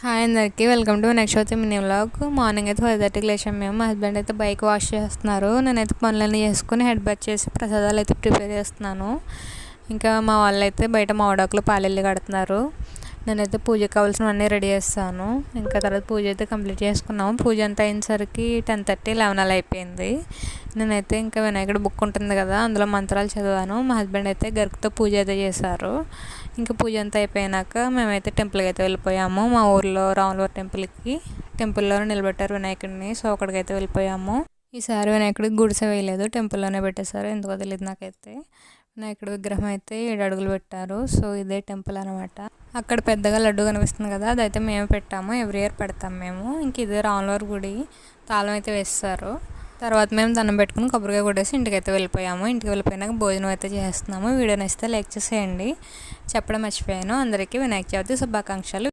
Hi అందరికీ, welcome to next వచ్చే mini vlog. Morning అయితే 5:30కి లేచాము మేము. మా హస్బెండ్ అయితే బైక్ వాష్ చేస్తున్నారు. నేనైతే పనులన్నీ చేసుకుని హెడ్ బాత్ చేసి ప్రసాదాలు అయితే ప్రిపేర్ చేస్తున్నాను. ఇంకా మా వాళ్ళు అయితే బయట మామిడాకులు పాలెల్లి కడుతున్నారు. నేనైతే పూజకి కావాల్సినవన్నీ రెడీ చేస్తాను. ఇంకా తర్వాత పూజ అయితే కంప్లీట్ చేసుకున్నాము. పూజ అంతా అయినసరికి 10:30, 11 అలా అయిపోయింది. నేనైతే ఇంకా వినాయకుడు బుక్ ఉంటుంది కదా, అందులో మంత్రాలు చదివాను. మా హస్బెండ్ అయితే గరికతో పూజ అయితే చేశారు. ఇంకా పూజ అంతా అయిపోయాక మేమైతే టెంపుల్కి అయితే వెళ్ళిపోయాము. మా ఊర్లో రాములవారి టెంపుల్లో నిలబెట్టారు వినాయకుడిని. సో అక్కడికి అయితే వెళ్ళిపోయాము. ఈసారి వినాయకుడికి గుడిసె వేయలేదు, టెంపుల్లోనే పెట్టేశారు. ఎందుకో తెలియదు నాకైతే. వినాయకుడి విగ్రహం అయితే 7 అడుగులు పెట్టారు. సో ఇదే టెంపుల్ అనమాట. అక్కడ పెద్దగా లడ్డు కనిపిస్తుంది కదా, అదైతే మేమే పెట్టాము. ఎవ్రీ ఇయర్ పెడతాం మేము. ఇంక ఇదే రాములవారి గుడి. తాళం అయితే వేస్తారు. తర్వాత మేము దండం పెట్టుకుని కొబ్బరికాయ కొట్టేసి ఇంటికైతే వెళ్ళిపోయాము. ఇంటికి వెళ్ళిపోయినాక భోజనం అయితే చేస్తున్నాము. వీడియో నచ్చితే లైక్ చేసేయండి. చెప్పడం మర్చిపోయాను. అందరికీ వినాయక చవితి శుభాకాంక్షలు.